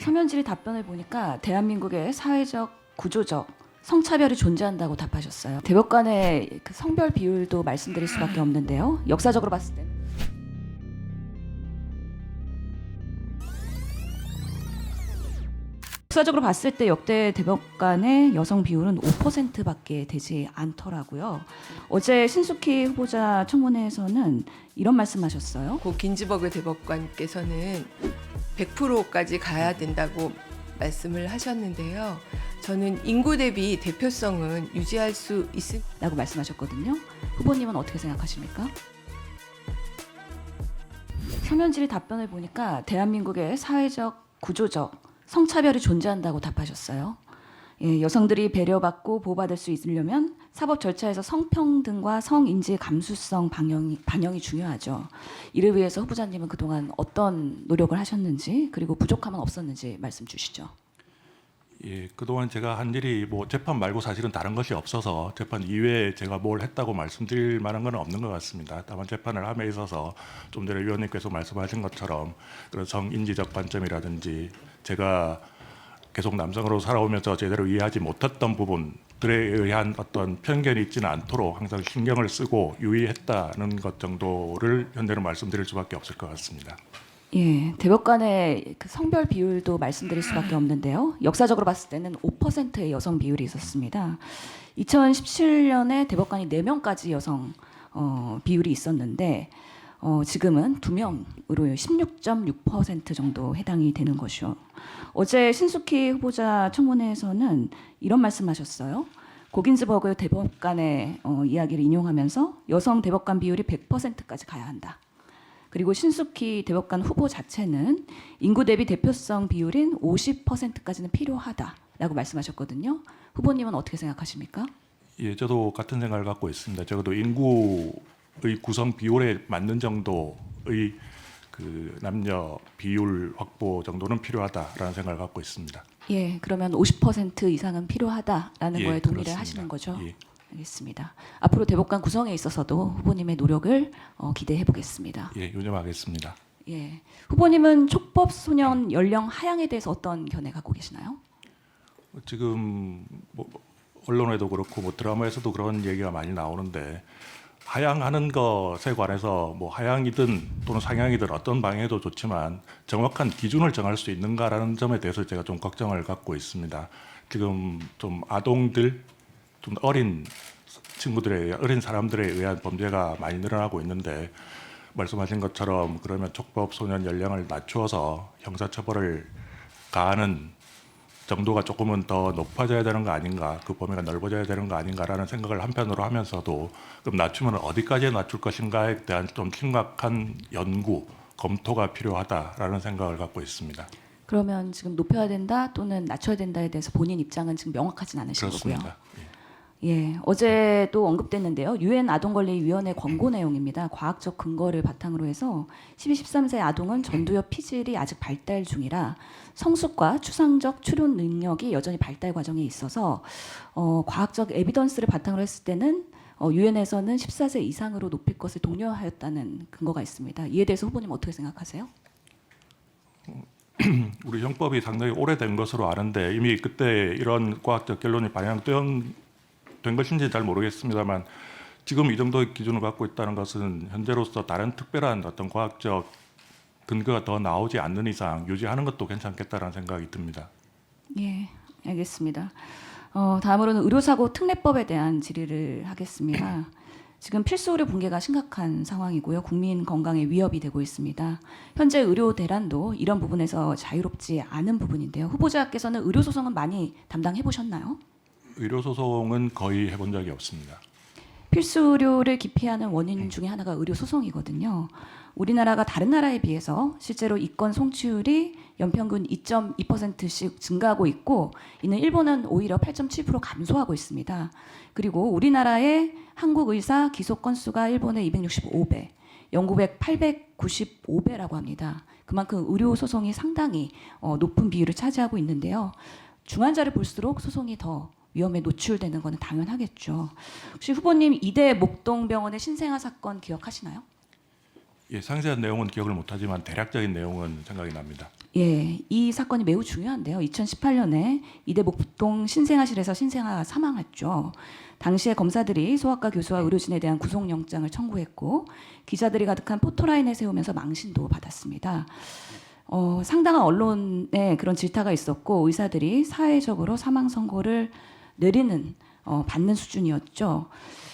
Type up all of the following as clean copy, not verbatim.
서면질의 답변을 보니까 대한민국의 사회적, 구조적 성차별이 존재한다고 답하셨어요. 대법 간의 그 성별 비율도 말씀드릴 수밖에 없는데요. 역사적으로 봤을 때는 역사적으로 봤을 때 역대 대법 간의 여성 비율은 5%밖에 되지 않더라고요. 어제 신숙희 후보자 청문회에서는 이런 말씀하셨어요. 고 긴즈버그 대법관께서는 100%까지 가야 된다고 말씀을 하셨는데요. 저는 인구 대비 대표성은 유지할 수 라고 말씀하셨거든요. 후보님은 어떻게 생각하십니까? 서면질의 답변을 보니까 대한민국의 사회적, 구조적 성차별이 존재한다고 답하셨어요. 예, 여성들이 배려받고 보호받을 수 있으려면 사법 절차에서 성평등과 성인지의 감수성 반영이 중요하죠. 이를 위해서 후보자님은 그동안 어떤 노력을 하셨는지, 그리고 부족함은 없었는지 말씀 주시죠. 예, 그동안 제가 한 일이 뭐 재판 말고 사실은 다른 것이 없어서 재판 이외에 제가 뭘 했다고 말씀드릴 만한 건 없는 것 같습니다. 다만 재판을 함에 있어서 좀 전에 위원님께서 말씀하신 것처럼 그런 성인지적 관점이라든지 제가 계속 남성으로 살아오면서 제대로 이해하지 못했던 부분들에 의한 어떤 편견이 있지는 않도록 항상 신경을 쓰고 유의했다는 것 정도를 현재는 말씀드릴 수밖에 없을 것 같습니다. 예, 대법 간의 그 성별 비율도 말씀드릴 수밖에 없는데요. 역사적으로 봤을 때는 5%의 여성 비율이 있었습니다. 2017년에 대법관이 4명까지 여성 비율이 있었는데 지금은 2명으로 16.6% 정도 해당이 되는 것이요. 어제 신숙희 후보자 청문회에서는 이런 말씀하셨어요. 고 긴즈버그 대법관의 이야기를 인용하면서 여성 대법관 비율이 100%까지 가야 한다. 그리고 신숙희 대법관 후보 자체는 인구 대비 대표성 비율인 50%까지는 필요하다라고 말씀하셨거든요. 후보님은 어떻게 생각하십니까? 예, 저도 같은 생각을 갖고 있습니다. 적어도 인구의 구성 비율에 맞는 정도의 그 남녀 비율 확보 정도는 필요하다라는 생각을 갖고 있습니다. 예, 그러면 50% 이상은 필요하다라는 거에 동의를 그렇습니다. 하시는 거죠? 예. 알겠습니다. 앞으로 대법관 구성에 있어서도 후보님의 노력을 기대해 보겠습니다. 예, 유념하겠습니다. 예, 후보님은 촉법 소년 연령 하향에 대해서 어떤 견해 갖고 계시나요? 지금 뭐 언론에도 그렇고 뭐 드라마에서도 그런 얘기가 많이 나오는데 하향하는 것에 관해서 뭐 하향이든 또는 상향이든 어떤 방향에도 좋지만 정확한 기준을 정할 수 있는가라는 점에 대해서 제가 좀 걱정을 갖고 있습니다. 지금 좀 아동들, 좀 어린 어린 사람들에 의한 범죄가 많이 늘어나고 있는데 말씀하신 것처럼 그러면 촉법 소년 연령을 낮추어서 형사처벌을 가하는 정도가 조금은 더 높아져야 되는 거 아닌가, 그 범위가 넓어져야 되는 거 아닌가라는 생각을 한편으로 하면서도 그럼 낮추면 어디까지 낮출 것인가에 대한 좀 심각한 연구, 검토가 필요하다라는 생각을 갖고 있습니다. 그러면 지금 높여야 된다 또는 낮춰야 된다에 대해서 본인 입장은 지금 명확하진 않으신 그렇습니다. 거고요. 예, 어제도 언급됐는데요. 유엔 아동권리위원회 권고 내용입니다. 과학적 근거를 바탕으로 해서 12, 13세 아동은 전두엽 피질이 아직 발달 중이라 성숙과 추상적 추론 능력이 여전히 발달 과정에 있어서 과학적 에비던스를 바탕으로 했을 때는 유엔에서는 14세 이상으로 높일 것을 독려하였다는 근거가 있습니다. 이에 대해서 후보님 어떻게 생각하세요? 우리 형법이 상당히 오래된 것으로 아는데 이미 그때 이런 과학적 결론이 반영된 것인지 잘 모르겠습니다만 지금 이 정도의 기준을 갖고 있다는 것은 현재로서 다른 특별한 어떤 과학적 근거가 더 나오지 않는 이상 유지하는 것도 괜찮겠다라는 생각이 듭니다. 예, 알겠습니다. 다음으로는 의료사고 특례법에 대한 질의를 하겠습니다. 지금 필수 의료 붕괴가 심각한 상황이고요. 국민 건강에 위협이 되고 있습니다. 현재 의료 대란도 이런 부분에서 자유롭지 않은 부분인데요. 후보자께서는 의료 소송은 많이 담당해 보셨나요? 의료 소송은 거의 해본 적이 없습니다. 필수 의료를 기피하는 원인 중에 하나가 의료 소송이거든요. 우리나라가 다른 나라에 비해서 실제로 이건 송치율이 연평균 2.2%씩 증가하고 있고 이는 일본은 오히려 8.7% 감소하고 있습니다. 그리고 우리나라의 한국 의사 기소 건수가 일본의 265배, 영국의 895배라고 합니다. 그만큼 의료 소송이 상당히 높은 비율을 차지하고 있는데요. 중환자를 볼수록 소송이 더 위험에 노출되는 것은 당연하겠죠. 혹시 후보님 이대 목동병원의 신생아 사건 기억하시나요? 예, 상세한 내용은 기억을 못하지만 대략적인 내용은 생각이 납니다. 예, 이 사건이 매우 중요한데요. 2018년에 이대 목동 신생아실에서 신생아가 사망했죠. 당시에 검사들이 소아과 교수와 의료진에 대한 구속영장을 청구했고 기자들이 가득한 포토라인을 세우면서 망신도 받았습니다. 상당한 언론에 그런 질타가 있었고 의사들이 사회적으로 사망 선고를 내리는 받는 수준이었죠.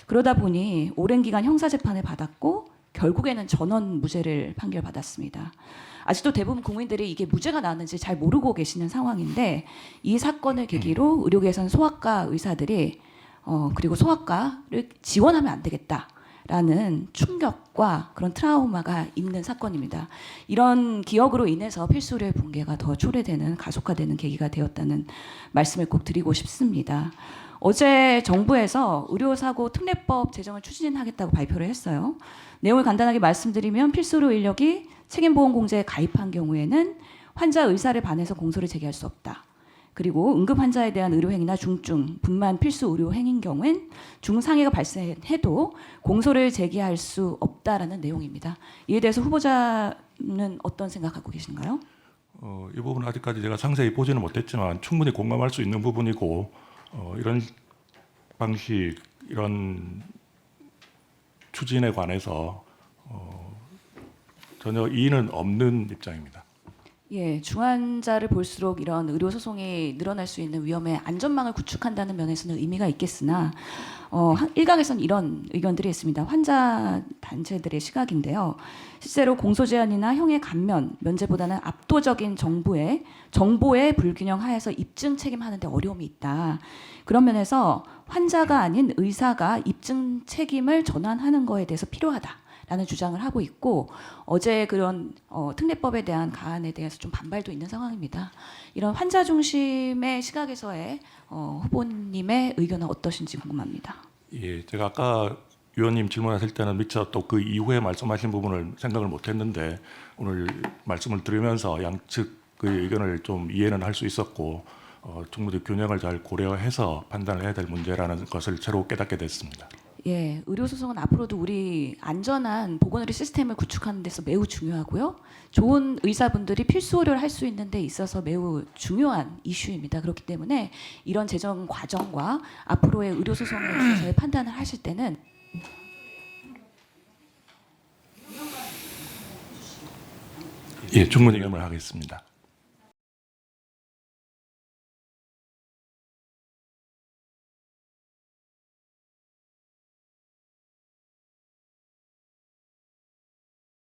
그러다 보니 오랜 기간 형사재판을 받았고 결국에는 전원 무죄를 판결받았습니다. 아직도 대부분 국민들이 이게 무죄가 나왔는지 잘 모르고 계시는 상황인데 이 사건을 계기로 의료계에서는 소아과 의사들이 그리고 소아과를 지원하면 안 되겠다라는 충격과 그런 트라우마가 있는 사건입니다. 이런 기억으로 인해서 필수의료의 붕괴가 더 초래되는 가속화되는 계기가 되었다는 말씀을 꼭 드리고 싶습니다. 어제 정부에서 의료사고 특례법 제정을 추진하겠다고 발표를 했어요. 내용을 간단하게 말씀드리면 필수의료 인력이 책임보험공제에 가입한 경우에는 환자 의사를 반해서 공소를 제기할 수 없다. 그리고 응급 환자에 대한 의료행위나 중증, 분만 필수 의료행위인 경우엔 중상해가 발생해도 공소를 제기할 수 없다라는 내용입니다. 이에 대해서 후보자는 어떤 생각하고 계신가요? 이 부분은 아직까지 제가 상세히 보지는 못했지만 충분히 공감할 수 있는 부분이고 이런 방식, 이런 추진에 관해서 전혀 이의는 없는 입장입니다. 예, 중환자를 볼수록 이런 의료 소송이 늘어날 수 있는 위험에 안전망을 구축한다는 면에서는 의미가 있겠으나 일각에서는 이런 의견들이 있습니다. 환자 단체들의 시각인데요. 실제로 공소 제한이나 형의 감면, 면제보다는 압도적인 정보의 불균형 하에서 입증 책임하는 데 어려움이 있다. 그런 면에서 환자가 아닌 의사가 입증 책임을 전환하는 거에 대해서 필요하다. 라는 주장을 하고 있고 어제 그런 특례법에 대한 가안에 대해서 좀 반발도 있는 상황입니다. 이런 환자 중심의 시각에서의 후보님의 의견은 어떠신지 궁금합니다. 예, 제가 아까 위원님 질문하실 때는 미처 또 그 이후에 말씀하신 부분을 생각을 못했는데 오늘 말씀을 들으면서 양측의 의견을 좀 이해는 할 수 있었고 충분히 균형을 잘 고려해서 판단을 해야 될 문제라는 것을 새로 깨닫게 됐습니다. 예, 의료소송은 앞으로도 우리 안전한 보건의료 시스템을 구축하는 데서 매우 중요하고요. 좋은 의사분들이 필수 의료를 할 수 있는 데 있어서 매우 중요한 이슈입니다. 그렇기 때문에 이런 제정 과정과 앞으로의 의료소송에 있어서의 판단을 하실 때는 예, 충분히 의견을 하겠습니다.